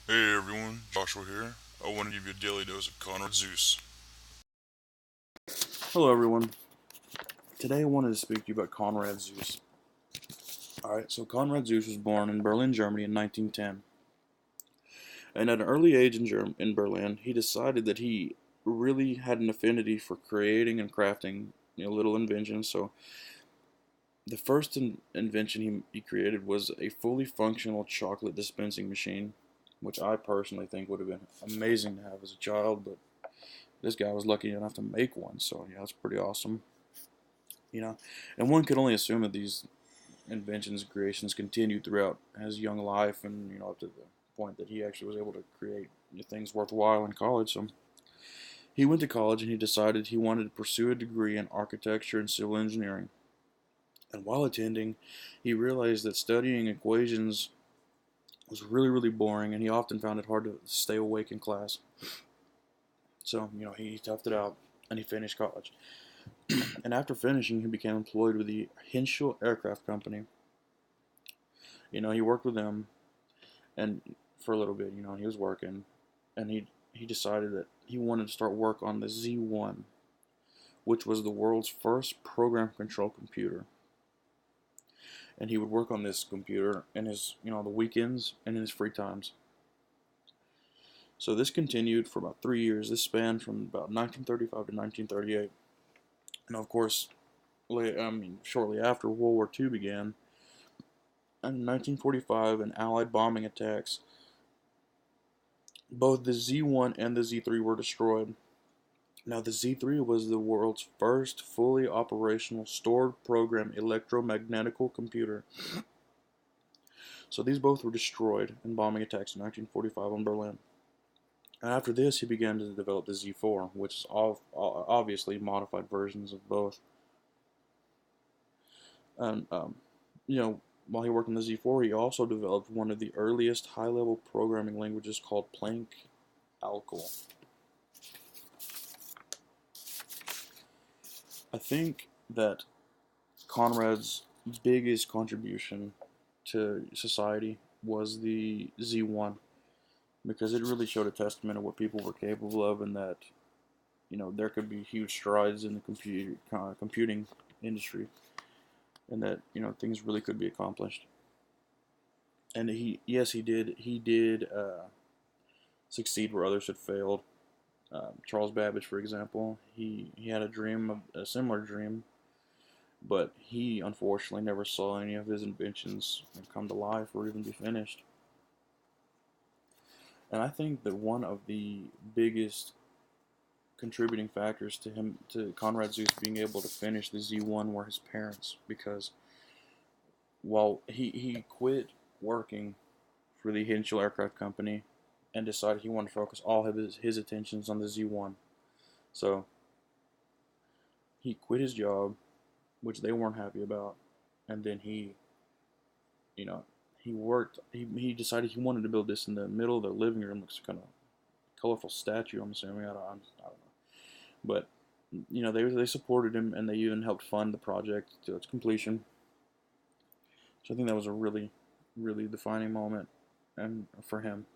Hey everyone, Joshua here. I want to give you a daily dose of Konrad Zuse. Hello, everyone. Today I wanted to speak to you about Konrad Zuse. Alright, so Konrad Zuse was born in Berlin, Germany in 1910. And at an early age in Berlin, he decided that he really had an affinity for creating and crafting little inventions. So the first invention he created was a fully functional chocolate dispensing machine, which I personally think would have been amazing to have as a child, but this guy was lucky enough to make one, so yeah, that's pretty awesome. You know, and one could only assume that these inventions and creations continued throughout his young life, and up to the point that he actually was able to create things worthwhile in college. So he went to college and he decided he wanted to pursue a degree in architecture and civil engineering. And while attending, he realized that studying equations was really boring, and he often found it hard to stay awake in class. So he toughed it out and he finished college. And after finishing, he became employed with the Henschel Aircraft Company. He worked with them and for a little bit, he was working, and he decided that he wanted to start work on the Z1, which was the world's first program control computer. And he would work on this computer in his, the weekends and in his free times. So this continued for about 3 years. This spanned from about 1935 to 1938. And of course, shortly after World War II began, in 1945, an Allied bombing attacks, both the Z1 and the Z3 were destroyed. Now, the Z3 was the world's first fully operational stored program electromagnetical computer. So these both were destroyed in bombing attacks in 1945 on Berlin. And after this, he began to develop the Z4, which is obviously modified versions of both. And while he worked on the Z4, he also developed one of the earliest high-level programming languages called Planck Algol. I think that Conrad's biggest contribution to society was the Z1, because it really showed a testament of what people were capable of, and that there could be huge strides in the computing industry, and that things really could be accomplished. And he did succeed where others had failed. Charles Babbage, for example, he had a similar dream, but he unfortunately never saw any of his inventions come to life or even be finished. And I think that one of the biggest contributing factors to Konrad Zuse being able to finish the Z1 were his parents, because while he quit working for the Henschel Aircraft Company and decided he wanted to focus all of his attentions on the Z1. So he quit his job, which they weren't happy about, and then you know, he decided he wanted to build this in the middle of the living room. Looks kind of colorful statue, I'm assuming. I don't know. But, they supported him, and they even helped fund the project to its completion. So I think that was a really defining moment and for him.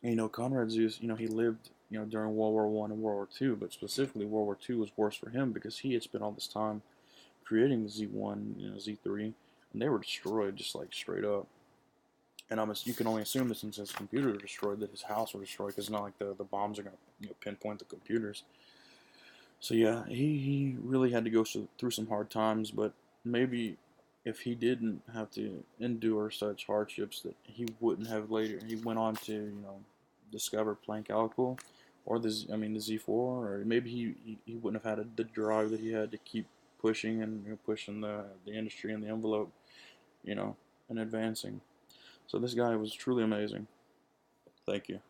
And, Conrad Zuse, he lived, during World War One and World War Two, but specifically World War Two was worse for him because he had spent all this time creating the Z1, Z3, and they were destroyed just like straight up. And you can only assume that since his computers were destroyed, that his house was destroyed, because it's not like the bombs are going to pinpoint the computers. So yeah, he really had to go through some hard times, but maybe if he didn't have to endure such hardships, that he wouldn't have later. He went on to discover Planck alcohol, or the Z4, or maybe he wouldn't have had the drive that he had to keep pushing and pushing the industry and the envelope, you know, and advancing. So this guy was truly amazing. Thank you.